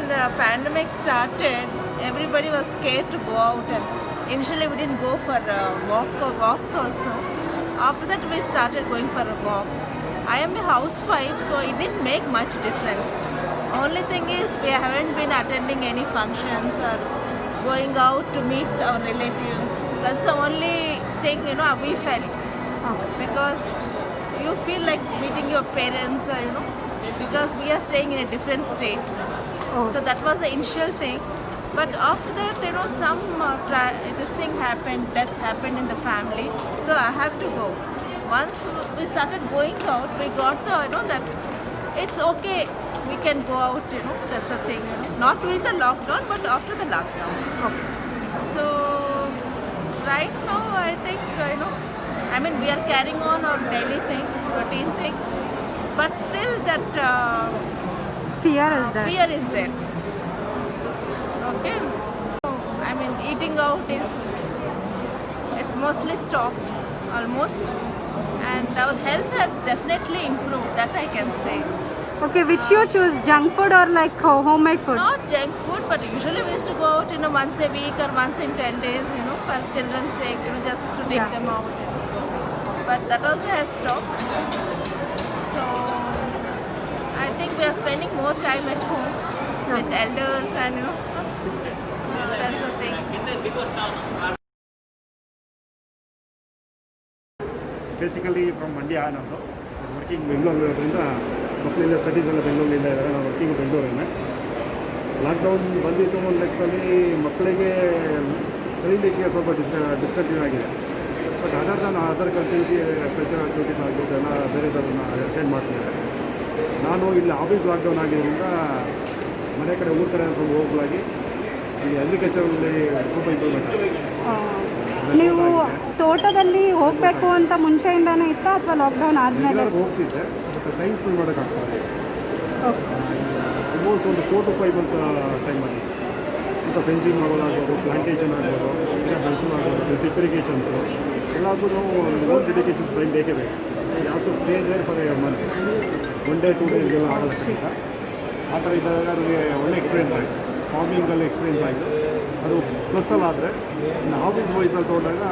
when the pandemic started, everybody was scared to go out, and initially we didn't go for walks also. After that, we started going for a walk. I am a housewife, so it didn't make much difference. Only thing is, we haven't been attending any functions or going out to meet our relatives. That's the only thing we felt, because you feel like meeting your parents, because we are staying in a different state. So that was the initial thing. But after that, some this thing happened, death happened in the family. So I have to go. Once we started going out, we got the that it's okay. We can go out. That's the thing. Not during the lockdown, but after the lockdown. Okay. So right now, I think we are carrying on our daily things, routine things, but still that fear is there. Okay. Eating out it's mostly stopped almost, and our health has definitely improved. That I can say. Okay, which you choose, junk food or like homemade food? Not junk food, but usually we used to go out, once a week or once in 10 days, for children's sake, just to take them out. But that also has stopped. So I think we are spending more time at home with elders, and that's the thing. Basically from Mandya. ನಮ್ಮದು working ಬೆಂಗಳೂರಿರೋದ್ರಿಂದ ಮಕ್ಕಳೆಲ್ಲ studies ಎಲ್ಲ ಬೆಂಗಳೂರಿಂದ ಇದ್ದಾರೆ. ನಾವು working ಬೆಂಗಳೂರನ್ನೇ. Lockdown ಬಂದಿತ್ತು ಒಂದು ಲೆಕ್ಕದಲ್ಲಿ ಮಕ್ಕಳಿಗೆ ಕಲೀಲಿಕ್ಕೆ ಸ್ವಲ್ಪ ಡಿಸ್ಕಂಟಿನ್ಯೂ ಆಗಿದೆ. ಬಟ್ ಅದರ್ ಕಲ್ಚರಲ್ ಆಕ್ಟಿವಿಟೀಸ್ ಆಗ್ಬೋದು ಎಲ್ಲ ಬೇರೆದವ್ರನ್ನ ಅಟೆಂಡ್ ಮಾಡ್ತಿದ್ದಾರೆ. ನಾನು ಇಲ್ಲಿ ಆಫೀಸ್ ಲಾಕ್ಡೌನ್ ಆಗಿದ್ದರಿಂದ ಮನೆ ಕಡೆ ಊರ ಕಡೆ ಸ್ವಲ್ಪ ಹೋಗ್ಲಾಗಿ ಇಲ್ಲಿ ಅಗ್ರಿಕಲ್ಚರಲ್ಲಿ ಸ್ವಲ್ಪ ಇಂಪ್ರೂವ್ಮೆಂಟ್ ಆಗಿದೆ. ನೀವು ತೋಟದಲ್ಲಿ ಹೋಗಬೇಕು ಅಂತ ಮುಂಚೆಯಿಂದಾನೇ ಇತ್ತಾ ಅಥವಾ ಲಾಕ್ಡೌನ್ ಆದಮೇಲೆ? ಹೋಗ್ತಿದ್ದೆ, ಬಟ್ ಟೈಮ್ ಸ್ಪೆಂಡ್ ಮಾಡೋಕ್ಕಾಗ್ತದೆ. ಆಲ್ಮೋಸ್ಟ್ ಒಂದು 4 to 5 months ಟೈಮಲ್ಲಿ ಸ್ವಲ್ಪ ಫೆನ್ಸಿಂಗ್ ಮಾಡೋದಾಗ್ಬೋದು, ಪ್ಲಾಂಟೇಷನ್ ಆಗ್ಬೋದು, ಗಿಡ ಬೆಳೆಸೋದಾಗ್ಬೋದು, ಡ್ರಿಪ್ ಇರಿಗೇಷನ್ಸು ಎಲ್ಲದೂ ಓನ್ ಡೆಡಿಕೇಷನ್ಸ್ ಟೈಮ್ ಬೇಕೇ ಬೇಕು. ಯಾವ to stay there for a month, 1 day 2 days ಎಲ್ಲ ಆಗಲ್ಲ. ಆ ಥರ ಇದ್ದಾಗ ನನಗೆ ಒಳ್ಳೆ ಎಕ್ಸ್ಪೀರಿಯೆನ್ಸ್ ಆಯಿತು. ಫಾರ್ಮಿಂಗಲ್ಲಿ ಎಕ್ಸ್ಪೀರಿಯೆನ್ಸ್ ಆಯಿತು. ಅದು ಪ್ಲಸ್ಸಲ್ಲಾದರೆ ಇನ್ನು ಆಫೀಸ್ ವೈಸಲ್ಲಿ ತೊಗೊಂಡಾಗ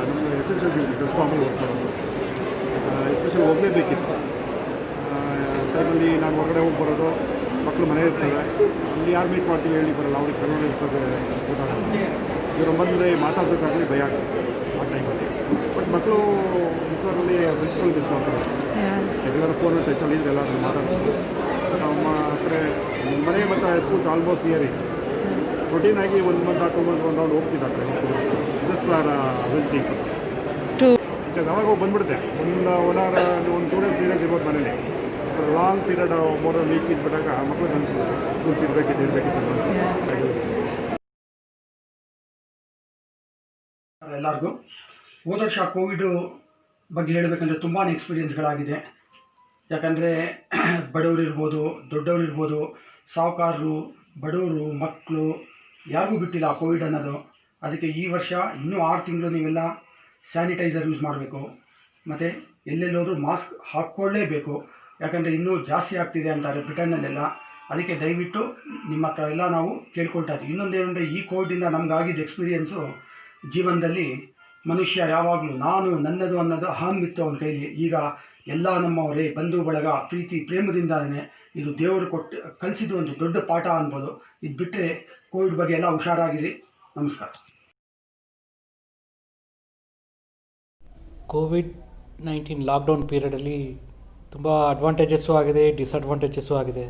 ನಮಗೆ ಎಸೆನ್ಷಿಯಲ್ ಡ್ಯೂಟಿ ಫಾರ್ಮಿಂಗ್ ವರ್ಕ್ ಮಾಡೋದು ಎಸ್ಪೆಷಲಿ ಹೋಗಲೇಬೇಕಿತ್ತು. ಟೈಮಲ್ಲಿ ನಾನು ಹೊರಗಡೆ ಹೋಗಿ ಬರೋದು, ಮಕ್ಕಳು ಮನೆ ಇರ್ತವೆ, ಅಲ್ಲಿ ಯಾರು ಮೀಟ್ ಮಾಡ್ತೀವಿ ಹೇಳಿ ಬರಲ್ಲ, ಅವ್ರಿಗೆ ಕನ್ನಡ ಇರ್ತದೆ ಗೊತ್ತಾಗುತ್ತೆ. ಇವರು ಬಂದರೆ ಮಾತಾಡ್ಸೋಕ್ಕಾಗಲಿ ಭಯ ಆಗುತ್ತೆ ಆ ಟೈಮಲ್ಲಿ. ಬಟ್ ಮಕ್ಕಳು ಫ್ರೆಂಡ್ಸಲ್ಲಿ ಮಿಸ್ ಮಾಡ್ತಾರೆ. ರೆಗ್ಯುಲರ್ ಫೋನ್ ಟಚಲ್ಲಿ ಇದ್ರೆ ಎಲ್ಲಾದರೂ ಮಾತಾಡ್ತಾರೆ. ನಮ್ಮ ಹತ್ರ ಮನೆ ಮತ್ತು ಸ್ಕೂಲ್ಸ್ ಆಲ್ಮೋಸ್ಟ್ ನಿಯರ್ ಇದೆ. ರೊಟೀನಾಗಿ 1 month or 2 months ಒಂದು ರೌಂಡ್ ಹೋಗ್ತಿದ್ದಾರೆ just for visiting purpose. Because ಅವಾಗ ಹೋಗಿ ಬಂದುಬಿಡುತ್ತೆ. ಒಂದು 1 hour 2 days 3 days ಇರ್ಬೋದು ಮನೇಲಿ. ಲಾಂಗ್ ಪೀರಿಯಡ್ ಮೋರ್ ವೀಕ್ ಇದ್ಬಿಟ್ಟಾಗ ಮಕ್ಕಳು ಅನಿಸ್ಬೋದು ಸ್ಕೂಲ್ಸ್ ಇರಬೇಕಿತ್ತು ಅನಿಸುತ್ತೆ. ಎಲ್ಲರಿಗೂ ಹೋದ ವರ್ಷ ಕೋವಿಡು ಬಗ್ಗೆ ಹೇಳಬೇಕಂದ್ರೆ ತುಂಬಾ ಎಕ್ಸ್ಪೀರಿಯೆನ್ಸ್ಗಳಾಗಿದೆ. ಯಾಕಂದರೆ ಬಡವರು ಇರ್ಬೋದು, ದೊಡ್ಡವರು ಇರ್ಬೋದು, ಸಾಹುಕಾರರು, ಬಡವರು, ಮಕ್ಕಳು ಯಾರಿಗೂ ಬಿಟ್ಟಿಲ್ಲ ಆ ಕೋವಿಡ್ ಅನ್ನೋದು. ಅದಕ್ಕೆ ಈ ವರ್ಷ ಇನ್ನೂ 6 ತಿಂಗಳು ನೀವೆಲ್ಲ ಸ್ಯಾನಿಟೈಸರ್ ಯೂಸ್ ಮಾಡಬೇಕು, ಮತ್ತು ಎಲ್ಲೆಲ್ಲೋದ್ರೂ ಮಾಸ್ಕ್ ಹಾಕ್ಕೊಳ್ಳೇಬೇಕು. ಯಾಕಂದರೆ ಇನ್ನೂ ಜಾಸ್ತಿ ಆಗ್ತಿದೆ ಅಂತಾರೆ ಬ್ರಿಟನ್ನಲ್ಲೆಲ್ಲ. ಅದಕ್ಕೆ ದಯವಿಟ್ಟು ನಿಮ್ಮ ಹತ್ರ ಎಲ್ಲ ನಾವು ಕೇಳ್ಕೊಳ್ತಾ ಇದ್ದೀವಿ. ಇನ್ನೊಂದೇನೆಂದರೆ, ಈ ಕೋವಿಡಿಂದ ನಮಗಾಗಿದ್ದ ಎಕ್ಸ್ಪೀರಿಯೆನ್ಸು, ಜೀವನದಲ್ಲಿ ಮನುಷ್ಯ ಯಾವಾಗಲೂ ನಾನು ನನ್ನದು ಅನ್ನೋದು ಅಹಂ ಇತ್ತು ಅವನ ಕೈಲಿ. ಈಗ ಎಲ್ಲ ನಮ್ಮವರೇ, ಬಂಧು ಬಳಗ, ಪ್ರೀತಿ ಪ್ರೇಮದಿಂದಾನೇ ಇದು ದೇವರು ಕಲಿಸಿದ ಒಂದು ದೊಡ್ಡ ಪಾಠ ಅನ್ಬೋದು. ಇದು ಬಿಟ್ಟರೆ ಕೋವಿಡ್ ಬಗ್ಗೆ ಎಲ್ಲ ಹುಷಾರಾಗಿರಿ. ನಮಸ್ಕಾರ. ಕೋವಿಡ್-19 ಲಾಕ್ಡೌನ್ ಪೀರಿಯಡಲ್ಲಿ ತುಂಬ ಅಡ್ವಾಂಟೇಜಸ್ಸು ಆಗಿದೆ, ಡಿಸಡ್ವಾಂಟೇಜಸ್ಸು ಆಗಿದೆ.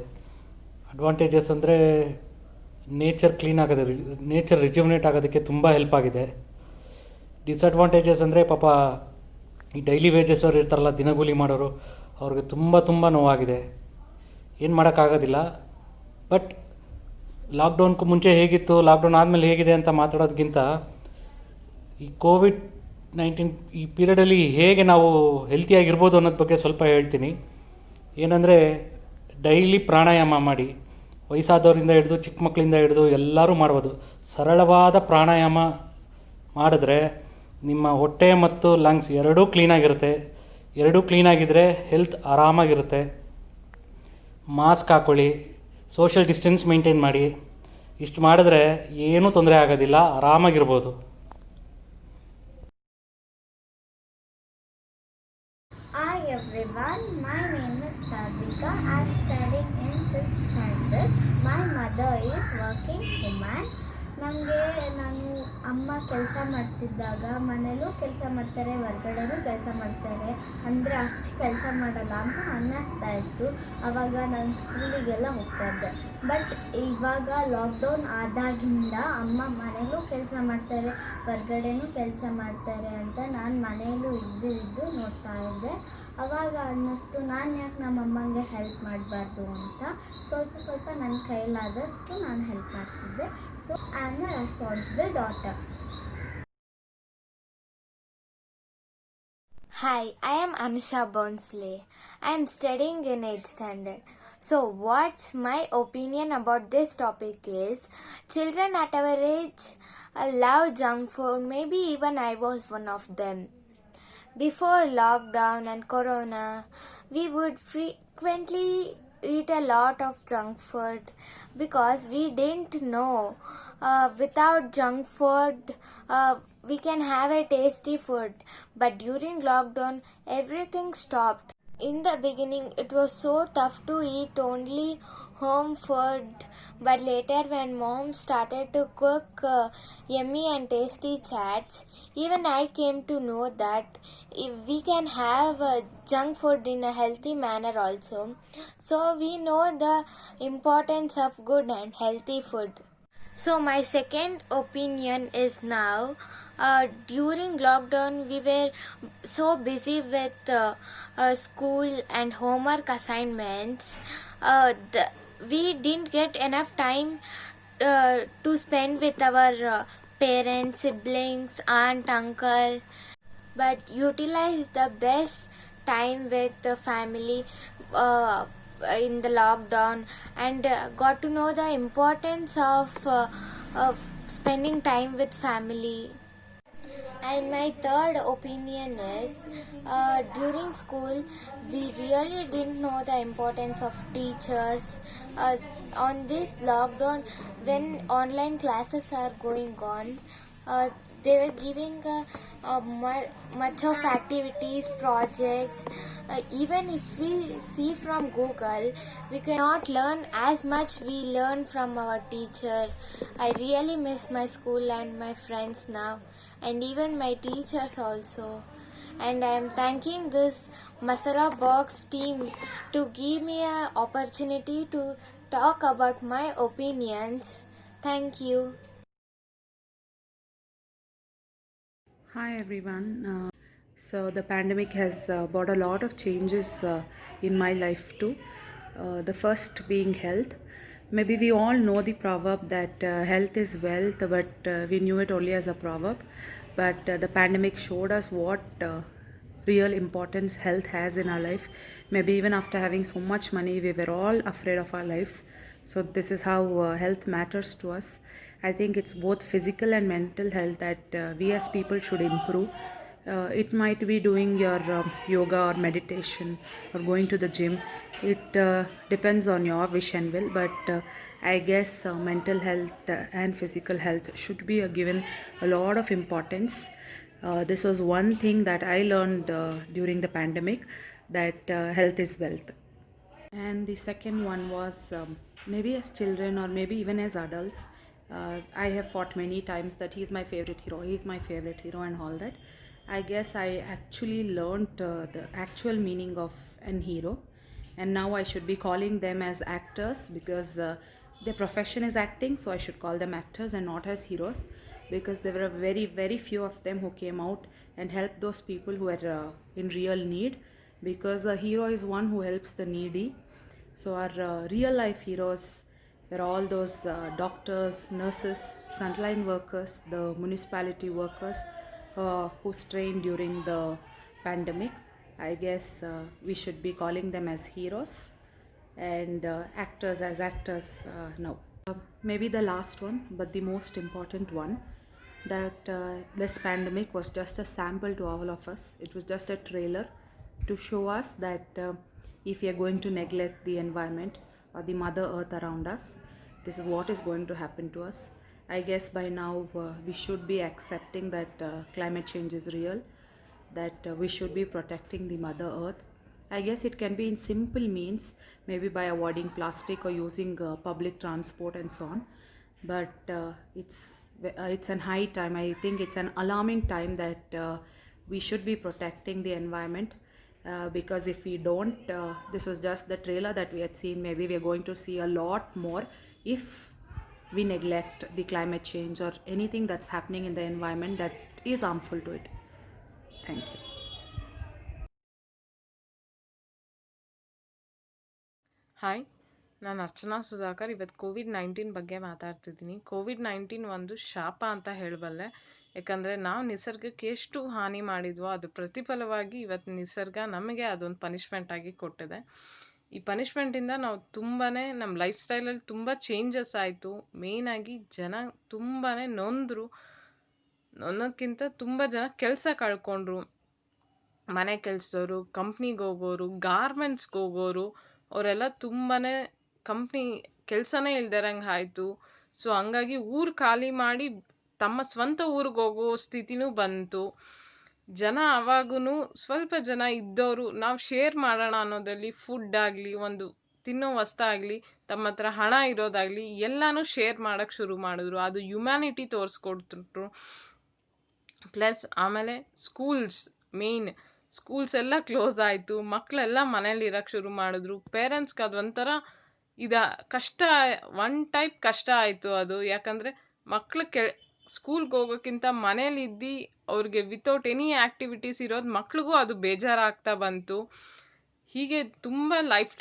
ಅಡ್ವಾಂಟೇಜಸ್ ಅಂದರೆ ನೇಚರ್ ಕ್ಲೀನ್ ಆಗೋದು, ನೇಚರ್ ರಿಜ್ಯುಮಿನೇಟ್ ಆಗೋದಕ್ಕೆ ತುಂಬ ಹೆಲ್ಪ್ ಆಗಿದೆ. ಡಿಸಡ್ವಾಂಟೇಜಸ್ ಅಂದರೆ ಪಾಪ ಈ ಡೈಲಿ ವೇಜಸ್ ಅವ್ರು ಇರ್ತಾರಲ್ಲ, ದಿನಗೂಲಿ ಮಾಡೋರು, ಅವ್ರಿಗೆ ತುಂಬ ನೋವಾಗಿದೆ. ಏನು ಮಾಡೋಕ್ಕಾಗೋದಿಲ್ಲ. ಬಟ್ ಲಾಕ್ಡೌನ್ಗೂ ಮುಂಚೆ ಹೇಗಿತ್ತು, ಲಾಕ್ಡೌನ್ ಆದಮೇಲೆ ಹೇಗಿದೆ ಅಂತ ಮಾತಾಡೋದಕ್ಕಿಂತ ಈ ಕೋವಿಡ್-19 ಈ ಪೀರಿಯಡಲ್ಲಿ ಹೇಗೆ ನಾವು ಹೆಲ್ತಿಯಾಗಿರ್ಬೋದು ಅನ್ನೋದ್ರ ಬಗ್ಗೆ ಸ್ವಲ್ಪ ಹೇಳ್ತೀನಿ. ಏನಂದರೆ, ಡೈಲಿ ಪ್ರಾಣಾಯಾಮ ಮಾಡಿ, ವಯಸ್ಸಾದವರಿಂದ ಹಿಡಿದು ಚಿಕ್ಕ ಮಕ್ಕಳಿಂದ ಹಿಡಿದು ಎಲ್ಲರೂ ಮಾಡ್ಬೋದು. ಸರಳವಾದ ಪ್ರಾಣಾಯಾಮ ಮಾಡಿದ್ರೆ ನಿಮ್ಮ ಹೊಟ್ಟೆ ಮತ್ತು ಲಂಗ್ಸ್ ಎರಡೂ ಕ್ಲೀನಾಗಿರುತ್ತೆ. ಎರಡೂ ಕ್ಲೀನಾಗಿದ್ದರೆ ಹೆಲ್ತ್ ಆರಾಮಾಗಿರುತ್ತೆ. ಮಾಸ್ಕ್ ಹಾಕ್ಕೊಳ್ಳಿ, ಸೋಷಿಯಲ್ ಡಿಸ್ಟೆನ್ಸ್ ಮೇಂಟೈನ್ ಮಾಡಿ. ಇಷ್ಟು ಮಾಡಿದ್ರೆ ಏನೂ ತೊಂದರೆ ಆಗೋದಿಲ್ಲ, ಆರಾಮಾಗಿರ್ಬೋದು. Hi everyone, my name is Chadvika. I am studying in 5th standard. My mother is working woman. ನಾನು ಅಮ್ಮ ಕೆಲಸ ಮಾಡ್ತಿದ್ದಾಗ ಮನೇಲೂ ಕೆಲಸ ಮಾಡ್ತಾರೆ, ಹೊರ್ಗಡೆನೂ ಕೆಲಸ ಮಾಡ್ತಾರೆ, ಅಂದರೆ ಅಷ್ಟು ಕೆಲಸ ಮಾಡಲ್ಲ ಅಂತ ಅನ್ನಿಸ್ತಾ ಇತ್ತು. ಆವಾಗ ನಾನು ಸ್ಕೂಲಿಗೆಲ್ಲ ಹೋಗ್ತಾ ಇದ್ದೆ. ಬಟ್ ಇವಾಗ ಲಾಕ್ಡೌನ್ ಆದಾಗಿಂದ ಅಮ್ಮ ಮನೇಲೂ ಕೆಲಸ ಮಾಡ್ತಾರೆ, ಹೊರ್ಗಡೆನೂ ಕೆಲಸ ಮಾಡ್ತಾರೆ ಅಂತ ನಾನು ಮನೆಯಲ್ಲೂ ಇದ್ದು ನೋಡ್ತಾ ಇದ್ದೆ. ಆವಾಗ ಅನ್ನಿಸ್ತು, ನಾನು ಯಾಕೆ ನಮ್ಮ ಅಮ್ಮಂಗೆ ಹೆಲ್ಪ್ ಮಾಡಬಾರ್ದು ಅಂತ. ಸ್ವಲ್ಪ ನನ್ನ ಕೈಲಾದಷ್ಟು ನಾನು ಹೆಲ್ಪ್ ಮಾಡ್ತಿದ್ದೆ. So I am a responsible daughter. Hi, I am Anusha Bonsley. I am studying in 8th standard. So, what's my opinion about this topic is, children at our age love junk food. Maybe even I was one of them. Before lockdown and corona, we would frequently eat a lot of junk food because we didn't know without junk food we can have a tasty food. But during lockdown, everything stopped. In the beginning, it was so tough to eat only home food, but later when mom started to cook yummy and tasty chats, even I came to know that if we can have junk food in a healthy manner also. So we know the importance of good and healthy food. So my second opinion is now, during lockdown we were so busy with school and homework assignments. We didn't get enough time to spend with our parents, siblings, aunt, uncle, but utilize the best time with the family in the lockdown, and got to know the importance of spending time with family. And my third opinion is, during school we really didn't know the importance of teachers. On this lockdown, when online classes are going on, they were giving much of activities, projects. Even if we see from Google, we cannot learn as much we learn from our teacher. I really miss my school and my friends now, and even my teachers also. And I am thanking this Masala Box team to give me an opportunity to talk about my opinions. Thank you. Hi everyone. So the pandemic has brought a lot of changes in my life too. The first being health. Maybe we all know the proverb that health is wealth, but we knew it only as a proverb. But the pandemic showed us what real importance health has in our life. Maybe even after having so much money, we were all afraid of our lives. So this is how health matters to us. I think it's both physical and mental health that we as people should improve. It might be doing your yoga or meditation or going to the gym. It depends on your wish and will, but I guess mental health and physical health should be given a lot of importance. This was one thing that I learned during the pandemic, that health is wealth. And the second one was, maybe as children or maybe even as adults, I have fought many times that he's my favorite hero and all that. I guess I actually learned the actual meaning of an hero, and now I should be calling them as actors because their profession is acting, so I should call them actors and not as heroes, because there were very, very few of them who came out and helped those people who are in real need, because a hero is one who helps the needy. So our real life heroes were all those doctors, nurses, frontline workers, the municipality workers who strained during the pandemic. I guess we should be calling them as heroes, and actors as actors now. Maybe the last one, but the most important one, that this pandemic was just a sample to all of us. It was just a trailer to show us that if we are going to neglect the environment, the Mother Earth around us. This is what is going to happen to us. I guess by now we should be accepting that climate change is real, that we should be protecting the Mother Earth. I guess it can be in simple means, maybe by avoiding plastic or using public transport and so on. But it's an high time. I think it's an alarming time that we should be protecting the environment. Because if we don't, this was just the trailer that we had seen. Maybe we are going to see a lot more if we neglect the climate change or anything that's happening in the environment that is harmful to it. Thank you. Hi, ನಾನು ಅರ್ಚನಾ ಸುಧಾಕರ್. ಇವತ್ತು COVID-19 ಬಗ್ಗೆ ಮಾತಾಡ್ತಿದ್ದೀನಿ. COVID-19 ಒಂದು ಶಾಪ ಅಂತ ಹೇಳಬಲ್ಲೆ. ಯಾಕಂದರೆ ನಾವು ನಿಸರ್ಗಕ್ಕೆ ಎಷ್ಟು ಹಾನಿ ಮಾಡಿದ್ವೋ ಅದು ಪ್ರತಿಫಲವಾಗಿ ಇವತ್ತು ನಿಸರ್ಗ ನಮಗೆ ಅದೊಂದು ಪನಿಷ್ಮೆಂಟ್ ಆಗಿ ಕೊಟ್ಟಿದೆ. ಈ ಪನಿಷ್ಮೆಂಟಿಂದ ನಾವು ತುಂಬಾ ನಮ್ಮ ಲೈಫ್ ಸ್ಟೈಲಲ್ಲಿ ತುಂಬ ಚೇಂಜಸ್ ಆಯಿತು. ಮೇಯ್ನಾಗಿ ಜನ ತುಂಬಾ ನೊಂದಕ್ಕಿಂತ ತುಂಬ ಜನ ಕೆಲಸ ಕಳ್ಕೊಂಡ್ರು. ಮನೆ ಕೆಲಸದವರು, ಕಂಪ್ನಿಗೆ ಹೋಗೋರು, ಗಾರ್ಮೆಂಟ್ಸ್ಗೆ ಹೋಗೋರು, ಅವರೆಲ್ಲ ತುಂಬಾ ಕಂಪ್ನಿ ಕೆಲಸನೇ ಇಲ್ದಿರಂಗೆ ಆಯಿತು. ಸೊ ಹಂಗಾಗಿ ಊರು ಖಾಲಿ ಮಾಡಿ ತಮ್ಮ ಸ್ವಂತ ಊರಿಗೆ ಹೋಗೋ ಸ್ಥಿತಿನೂ ಬಂತು. ಜನ ಅವಾಗೂ ಸ್ವಲ್ಪ ಜನ ಇದ್ದವರು ನಾವು ಶೇರ್ ಮಾಡೋಣ ಅನ್ನೋದ್ರಲ್ಲಿ ಫುಡ್ ಆಗಲಿ, ಒಂದು ತಿನ್ನೋ ವಸ್ತಾಗಲಿ, ತಮ್ಮ ಹತ್ರ ಹಣ ಇರೋದಾಗಲಿ ಎಲ್ಲನೂ ಶೇರ್ ಮಾಡೋಕ್ಕೆ ಶುರು ಮಾಡಿದ್ರು. ಅದು ಹ್ಯುಮ್ಯಾನಿಟಿ ತೋರಿಸ್ಕೊಡ್ತಿದ್ರು. ಪ್ಲಸ್ ಆಮೇಲೆ ಮೇಯ್ನ್ ಸ್ಕೂಲ್ಸ್ ಎಲ್ಲ ಕ್ಲೋಸ್ ಆಯಿತು. ಮಕ್ಕಳೆಲ್ಲ ಮನೇಲಿ ಇರೋಕ್ಕೆ ಶುರು ಮಾಡಿದ್ರು. ಪೇರೆಂಟ್ಸ್ಗೆ ಅದೊಂಥರ ಕಷ್ಟ, ಒನ್ ಟೈಪ್ ಕಷ್ಟ ಆಯಿತು ಅದು. ಯಾಕಂದರೆ ಮಕ್ಳು ಸ್ಕೂಲ್ಗೆ ಹೋಗೋಕ್ಕಿಂತ ಮನೇಲಿ ಇದ್ದು ಅವ್ರಿಗೆ ವಿತೌಟ್ ಎನಿ ಆ್ಯಕ್ಟಿವಿಟೀಸ್ ಇರೋದು ಮಕ್ಳಿಗೂ ಅದು ಬೇಜಾರಾಗ್ತಾ ಬಂತು. ಹೀಗೆ ತುಂಬ ಲೈಫ್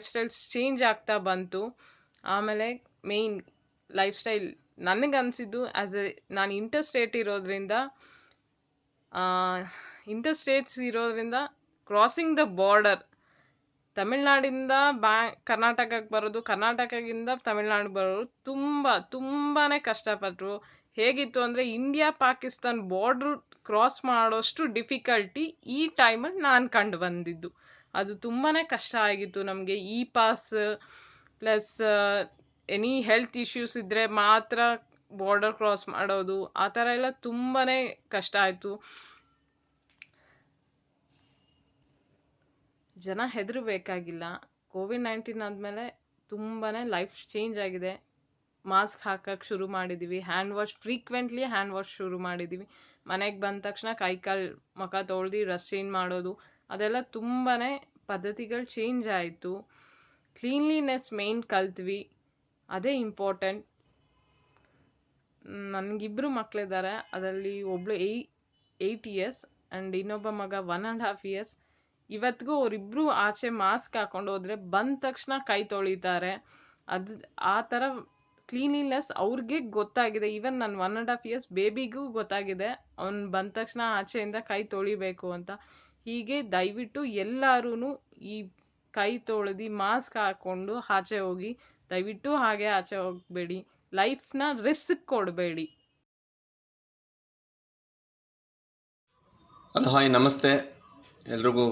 ಸ್ಟೈಲ್ಸ್ ಚೇಂಜ್ ಆಗ್ತಾ ಬಂತು. ಆಮೇಲೆ ಮೇಯ್ನ್ ಲೈಫ್ ಸ್ಟೈಲ್ ನನಗನ್ಸಿದ್ದು ನಾನು ಇಂಟರ್ಸ್ಟೇಟ್ಸ್ ಇರೋದ್ರಿಂದ ಕ್ರಾಸಿಂಗ್ ದ ಬಾರ್ಡರ್, ತಮಿಳ್ನಾಡಿಂದ ಕರ್ನಾಟಕಕ್ಕೆ ಬರೋದು, ಕರ್ನಾಟಕದಿಂದ ತಮಿಳ್ನಾಡಿಗೆ ಬರೋದು ತುಂಬಾ ಕಷ್ಟಪಟ್ಟರು. ಹೇಗಿತ್ತು ಅಂದರೆ ಇಂಡಿಯಾ ಪಾಕಿಸ್ತಾನ್ ಬಾರ್ಡ್ರು ಕ್ರಾಸ್ ಮಾಡೋಷ್ಟು ಡಿಫಿಕಲ್ಟಿ ಈ ಟೈಮಲ್ಲಿ ನಾನು ಕಂಡು ಬಂದಿದ್ದು. ಅದು ತುಂಬಾ ಕಷ್ಟ ಆಗಿತ್ತು ನಮಗೆ. Pass plus any health issues ಇದ್ದರೆ ಮಾತ್ರ ಬಾರ್ಡರ್ ಕ್ರಾಸ್ ಮಾಡೋದು, ಆ ಥರ ಎಲ್ಲ ತುಂಬಾ ಕಷ್ಟ ಆಯಿತು. ಜನ ಹೆದರಬೇಕಾಗಿಲ್ಲ. COVID-19 ಆದಮೇಲೆ ತುಂಬಾ ಲೈಫ್ ಚೇಂಜ್ ಆಗಿದೆ. ಮಾಸ್ಕ್ ಹಾಕಕ್ಕೆ ಶುರು ಮಾಡಿದ್ದೀವಿ, ಫ್ರೀಕ್ವೆಂಟ್ಲಿ ಹ್ಯಾಂಡ್ ವಾಶ್ ಶುರು ಮಾಡಿದ್ದೀವಿ. ಮನೆಗೆ ಬಂದ ತಕ್ಷಣ ಕೈಕಾಲು ಮುಖ ತೊಳ್ದು ಡ್ರೆಸ್ ಚೇಂಜ್ ಮಾಡೋದು, ಅದೆಲ್ಲ ತುಂಬಾ ಪದ್ಧತಿಗಳು ಚೇಂಜ್ ಆಯಿತು. ಕ್ಲೀನ್ಲಿನೆಸ್ ಮೇಯ್ನ್ ಕಲ್ತ್ವಿ, ಅದೇ ಇಂಪಾರ್ಟೆಂಟ್. ನನಗಿಬ್ಬರು ಮಕ್ಕಳಿದ್ದಾರೆ. ಅದರಲ್ಲಿ ಒಬ್ಬಳು 8 years ಆ್ಯಂಡ್ ಇನ್ನೊಬ್ಬ ಮಗ 1.5 years. ಇವತ್ತಿಗೂ ಅವರಿಬ್ಬರು ಆಚೆ ಮಾಸ್ಕ್ ಹಾಕೊಂಡು ಹೋದರೆ ಬಂದ ತಕ್ಷಣ ಕೈ ತೊಳಿತಾರೆ. ಆ ಥರ ಕ್ಲೀನ್ಲಿನೆಸ್ ಅವ್ರಿಗೆ ಗೊತ್ತಾಗಿದೆ. ಈವನ್ ನನ್ನ 1.5 years ಬೇಬಿಗೂ ಗೊತ್ತಾಗಿದೆ, ಅವ್ನು ಬಂದ ತಕ್ಷಣ ಆಚೆಯಿಂದ ಕೈ ತೊಳಿಬೇಕು ಅಂತ. ಹೀಗೆ ದಯವಿಟ್ಟು ಎಲ್ಲರೂ ಈ ಕೈ ತೊಳೆದು ಮಾಸ್ಕ್ ಹಾಕ್ಕೊಂಡು ಆಚೆ ಹೋಗಿ. ದಯವಿಟ್ಟು ಹಾಗೆ ಆಚೆ ಹೋಗಬೇಡಿ. ಲೈಫ್ನ ರಿಸ್ಕ್ ಕೊಡಬೇಡಿ. ಹಲೋ, ಹಾಯ್, ನಮಸ್ತೆ ಎಲ್ರಿಗೂ.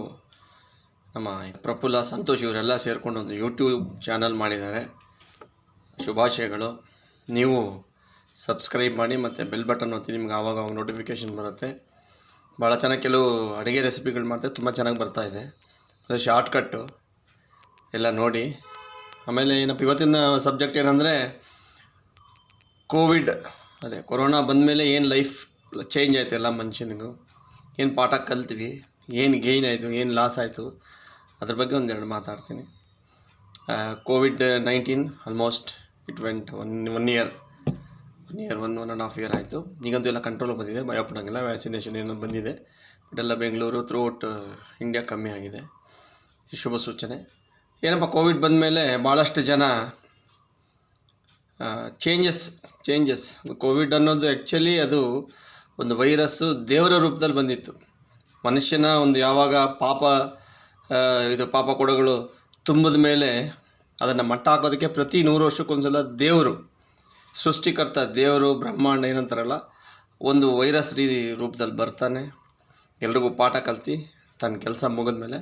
ನಮ್ಮ ಪ್ರಫುಲ್ಲ, ಸಂತೋಷ್ ಇವರೆಲ್ಲ ಸೇರಿಕೊಂಡು ಒಂದು ಯೂಟ್ಯೂಬ್ ಚಾನಲ್ ಮಾಡಿದ್ದಾರೆ. ಶುಭಾಶಯಗಳು. ನೀವು ಸಬ್ಸ್ಕ್ರೈಬ್ ಮಾಡಿ ಮತ್ತು ಬೆಲ್ ಬಟನ್ ಒತ್ತಿ, ನಿಮ್ಗೆ ಆವಾಗ ನೋಟಿಫಿಕೇಷನ್ ಬರುತ್ತೆ. ಭಾಳ ಚೆನ್ನಾಗಿ ಕೆಲವು ಅಡುಗೆ ರೆಸಿಪಿಗಳು ಮಾಡ್ತಾರೆ, ತುಂಬ ಚೆನ್ನಾಗಿ ಬರ್ತಾಯಿದೆ. ಅದು ಶಾರ್ಟ್ಕಟ್ಟು ಎಲ್ಲ ನೋಡಿ. ಆಮೇಲೆ ಏನಪ್ಪ ಇವತ್ತಿನ ಸಬ್ಜೆಕ್ಟ್ ಏನಂದರೆ ಕೊರೋನಾ ಬಂದಮೇಲೆ ಏನು ಲೈಫ್ ಚೇಂಜ್ ಆಯಿತು ಎಲ್ಲ ಮನುಷ್ಯನಿಗೂ, ಏನು ಪಾಠ ಕಲ್ತ್ವಿ, ಏನು ಗೇಯ್ನ್ ಆಯಿತು, ಏನು ಲಾಸ್ ಆಯಿತು, ಅದ್ರ ಬಗ್ಗೆ ಒಂದೆರಡು ಮಾತಾಡ್ತೀನಿ. COVID-19 almost it went one year 1.5 year ಆಯಿತು. ಈಗಂತೂ ಎಲ್ಲ ಕಂಟ್ರೋಲ್ ಬಂದಿದೆ, ಭಯಪಡೋಂಗಿಲ್ಲ. ವ್ಯಾಕ್ಸಿನೇಷನ್ ಏನೋ ಬಂದಿದೆ, ಬಟ್ ಎಲ್ಲ ಬೆಂಗಳೂರು ಥ್ರೂಔಟ್ ಇಂಡಿಯಾ ಕಮ್ಮಿ ಆಗಿದೆ. ಶುಭ ಸೂಚನೆ. ಏನಪ್ಪ, ಕೋವಿಡ್ ಬಂದಮೇಲೆ ಭಾಳಷ್ಟು ಜನ ಚೇಂಜಸ್ ಕೋವಿಡ್ ಅನ್ನೋದು ಆ್ಯಕ್ಚುಲಿ ಅದು ಒಂದು ವೈರಸ್ಸು ದೇವರ ರೂಪದಲ್ಲಿ ಬಂದಿತ್ತು. ಮನುಷ್ಯನ ಒಂದು ಯಾವಾಗ ಪಾಪ ಕೊಡಗಳು ತುಂಬಿದ ಮೇಲೆ ಅದನ್ನು ಮಟ್ಟ ಹಾಕೋದಕ್ಕೆ ಪ್ರತಿ 100 ವರ್ಷಕ್ಕೊಂದ್ಸಲ ದೇವರು, ಸೃಷ್ಟಿಕರ್ತ ದೇವರು, ಬ್ರಹ್ಮಾಂಡ ಏನಂತಾರಲ್ಲ, ಒಂದು ವೈರಸ್ ರೂಪದಲ್ಲಿ ಬರ್ತಾನೆ, ಎಲ್ರಿಗೂ ಪಾಠ ಕಲಿಸಿ ತನ್ನ ಕೆಲಸ ಮುಗಿದ ಮೇಲೆ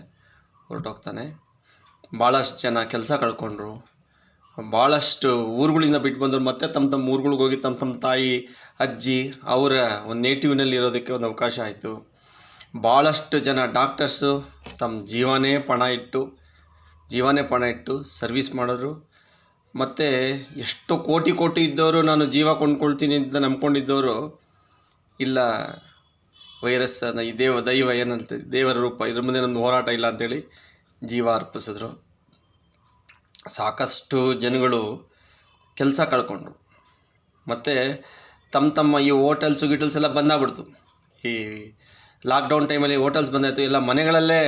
ಹೊರಟೋಗ್ತಾನೆ. ಭಾಳಷ್ಟು ಜನ ಕೆಲಸ ಕಳ್ಕೊಂಡ್ರು, ಭಾಳಷ್ಟು ಊರುಗಳಿಂದ ಬಿಟ್ಟು ಬಂದರು, ಮತ್ತೆ ತಮ್ಮ ಊರುಗಳಿಗೆ ಹೋಗಿ ತಮ್ಮ ತಾಯಿ ಅಜ್ಜಿ ಅವರ ಒಂದು ನೇಟಿವ್ನಲ್ಲಿ ಇರೋದಕ್ಕೆ ಒಂದು ಅವಕಾಶ ಆಯಿತು. ಭಾಳಷ್ಟು ಜನ ಡಾಕ್ಟರ್ಸು ತಮ್ಮ ಜೀವನೇ ಪಣ ಇಟ್ಟು ಸರ್ವಿಸ್ ಮಾಡಿದ್ರು. ಮತ್ತು ಎಷ್ಟು ಕೋಟಿ ಇದ್ದವರು ನಾನು ಜೀವ ಕೊಂಡ್ಕೊಳ್ತೀನಿ ಅಂತ ನಂಬ್ಕೊಂಡಿದ್ದವರು ಇಲ್ಲ, ವೈರಸ್ ಈ ದೈವ ಏನಂತ ದೇವರ ರೂಪ, ಇದ್ರ ಮುಂದೆ ನಮ್ಮದು ಹೋರಾಟ ಇಲ್ಲ ಅಂಥೇಳಿ ಜೀವ ಅರ್ಪಿಸಿದ್ರು. ಸಾಕಷ್ಟು ಜನಗಳು ಕೆಲಸ ಕಳ್ಕೊಂಡ್ರು. ಮತ್ತು ತಮ್ಮ ಈ ಹೋಟೆಲ್ಸು ಗಿಟಲ್ಸ್ ಎಲ್ಲ ಬಂದಾಗ್ಬಿಡ್ತು. ಈ ಲಾಕ್ಡೌನ್ ಟೈಮಲ್ಲಿ ಹೋಟೆಲ್ಸ್ ಬಂದಾಯಿತು, ಎಲ್ಲ ಮನೆಗಳಲ್ಲೇ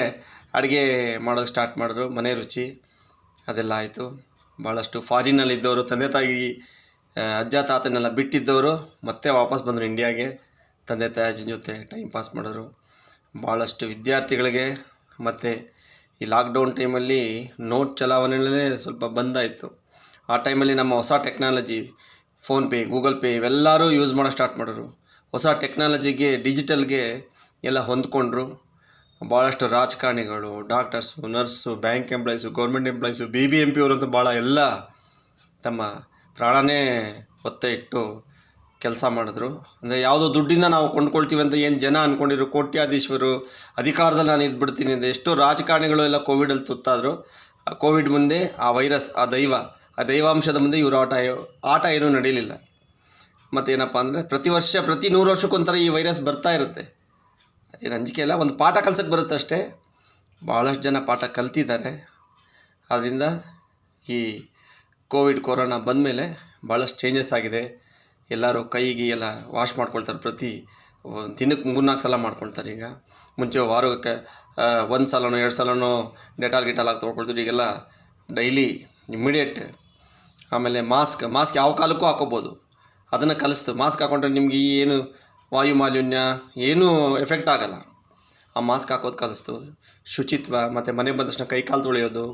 ಅಡುಗೆ ಮಾಡೋದು ಸ್ಟಾರ್ಟ್ ಮಾಡಿದ್ರು. ಮನೆ ರುಚಿ ಅದೆಲ್ಲ ಆಯಿತು. ಭಾಳಷ್ಟು ಫಾರಿನಲ್ಲಿದ್ದವರು, ತಂದೆ ತಾಯಿ ಅಜ್ಜ ತಾತನೆಲ್ಲ ಬಿಟ್ಟಿದ್ದವರು ಮತ್ತೆ ವಾಪಸ್ ಬಂದರು ಇಂಡಿಯಾಗೆ, ತಂದೆ ತಾಯಿ ಅಜ್ಜನ ಜೊತೆ ಟೈಮ್ ಪಾಸ್ ಮಾಡಿದ್ರು. ಭಾಳಷ್ಟು ವಿದ್ಯಾರ್ಥಿಗಳಿಗೆ ಮತ್ತು ಈ ಲಾಕ್ಡೌನ್ ಟೈಮಲ್ಲಿ ನೋಟ್ ಚಲಾವಣೆಗಳೇ ಸ್ವಲ್ಪ ಬಂದಾಯಿತು. ಆ ಟೈಮಲ್ಲಿ ನಮ್ಮ ಹೊಸ ಟೆಕ್ನಾಲಜಿ ಫೋನ್ಪೇ, ಗೂಗಲ್ ಪೇ ಇವೆಲ್ಲರೂ ಯೂಸ್ ಮಾಡೋ ಸ್ಟಾರ್ಟ್ ಮಾಡಿದ್ರು. ಹೊಸ ಟೆಕ್ನಾಲಜಿಗೆ, ಡಿಜಿಟಲ್ಗೆ ಎಲ್ಲ ಹೊಂದ್ಕೊಂಡ್ರು. ಭಾಳಷ್ಟು ರಾಜಕಾರಣಿಗಳು, doctors, nurse, bank employees, government employees, BBMP ಅವರಂತೂ ಭಾಳ ಎಲ್ಲ ತಮ್ಮ ಪ್ರಾಣನೇ ಒತ್ತೆ ಇಟ್ಟು ಕೆಲಸ ಮಾಡಿದ್ರು. ಅಂದರೆ ಯಾವುದೋ ದುಡ್ಡಿಂದ ನಾವು ಕೊಂಡ್ಕೊಳ್ತೀವಿ ಅಂತ ಏನು ಜನ ಅಂದ್ಕೊಂಡಿದ್ರು. ಕೋಟ್ಯಾಧೀಶ್ವರು, ಅಧಿಕಾರದಲ್ಲಿ ನಾನು ಇದ್ಬಿಡ್ತೀನಿ ಅಂತ ಎಷ್ಟೋ ರಾಜಕಾರಣಿಗಳು ಎಲ್ಲ ಕೋವಿಡಲ್ಲಿ ತುತ್ತಾದರು. ಆ ಕೋವಿಡ್ ಮುಂದೆ ಆ ವೈರಸ್, ಆ ದೈವಾಂಶದ ಮುಂದೆ ಇವರು ಆಟ ಏನೂ ನಡೀಲಿಲ್ಲ. ಮತ್ತೇನಪ್ಪ ಅಂದರೆ ಪ್ರತಿ 100 ವರ್ಷಕ್ಕೊಂಥರ ಈ ವೈರಸ್ ಬರ್ತಾ ಇರುತ್ತೆ. ಅದೇನು ಅಂಜಿಕೆ ಇಲ್ಲ, ಒಂದು ಪಾಠ ಕಲ್ಸಕ್ಕೆ ಬರುತ್ತೆ ಅಷ್ಟೇ. ಭಾಳಷ್ಟು ಜನ ಪಾಠ ಕಲ್ತಿದ್ದಾರೆ. ಆದ್ದರಿಂದ ಈ ಕೊರೋನಾ ಬಂದಮೇಲೆ ಭಾಳಷ್ಟು ಚೇಂಜಸ್ ಆಗಿದೆ. ಎಲ್ಲರೂ ಕೈಗೆ ಎಲ್ಲ ವಾಶ್ ಮಾಡ್ಕೊಳ್ತಾರೆ, ಪ್ರತಿ ದಿನಕ್ಕೆ 3-4 ಸಲ ಮಾಡ್ಕೊಳ್ತಾರೆ. ಈಗ ಮುಂಚೆ ವಾರಕ್ಕೆ 1 ಸಲನೋ 2 ಸಲನೋ ಡೆಟಾಲ್ ಹಾಕಿ ತೊಗೊಳ್ತಿದ್ರು. ಈಗೆಲ್ಲ ಡೈಲಿ ಇಮ್ಮಿಡಿಯೇಟ್. ಆಮೇಲೆ ಮಾಸ್ಕ್ ಯಾವ ಕಾಲಕ್ಕೂ ಹಾಕೋಬೋದು, ಅದನ್ನು ಕಲಿಸ್ತು. ಮಾಸ್ಕ್ ಹಾಕೊಂಡ್ರೆ ನಿಮಗೆ ಏನು ವಾಯು ಮಾಲಿನ್ಯ ಏನೂ ಎಫೆಕ್ಟ್ ಆಗಲ್ಲ. ಆ ಮಾಸ್ಕ್ ಹಾಕೋದು ಕಲಿಸ್ತು. ಶುಚಿತ್ವ ಮತ್ತು ಮನೆ ಬಂದ ತಕ್ಷಣ ಕೈ ಕಾಲು ತೊಳೆಯೋದು,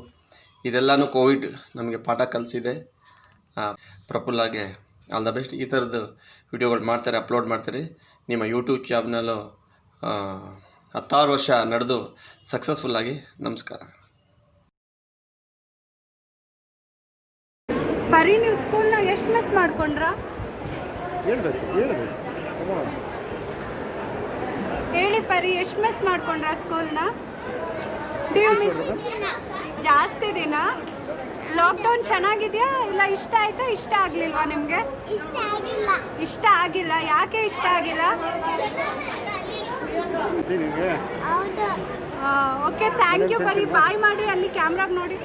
ಇದೆಲ್ಲನೂ ಕೋವಿಡ್ ನಮಗೆ ಪಾಠ ಕಲಿಸಿದೆ. ಪ್ರಫುಲ್ಲಾಗೆ ಆಲ್ ದ ಬೆಸ್ಟ್. ಈ ಥರದ್ದು ವಿಡಿಯೋಗಳು ಮಾಡ್ತಾರೆ, ಅಪ್ಲೋಡ್ ಮಾಡ್ತಾರೆ. ನಿಮ್ಮ ಯೂಟ್ಯೂಬ್ ಚಾನಲು 16 ವರ್ಷ ನಡೆದು ಸಕ್ಸಸ್ಫುಲ್ಲಾಗಿ. ನಮಸ್ಕಾರ. ಪರಿ, ನೀವು ಸ್ಕೂಲ್ನ ಎಷ್ಟು ಮಿಸ್ ಮಾಡ್ಕೊಂಡ್ರಾ? ಹೇಳ್ಬೇಕು ಹೇಳಿ ಪರಿ, ಎಷ್ಟು ಮಿಸ್ ಮಾಡ್ಕೊಂಡ್ರಾ ಸ್ಕೂಲ್ನ? ಜಾಸ್ತಿ ದಿನ. ಲಾಕ್ಡೌನ್ ಚೆನ್ನಾಗಿದೆಯಾ ಇಲ್ಲ ಇಷ್ಟ ಆಯ್ತಾ, ಇಷ್ಟ ಆಗಲಿಲ್ವಾ ನಿಮಗೆ? ಇಷ್ಟ ಆಗಿಲ್ಲ. ಯಾಕೆ ಇಷ್ಟ ಆಗಿಲ್ಲ? ಓಕೆ, ಥ್ಯಾಂಕ್ ಯು ಪರಿ. ಬಾಯ್ ಮಾಡಿ ಅಲ್ಲಿ ಕ್ಯಾಮ್ರಾಗೆ ನೋಡಿ.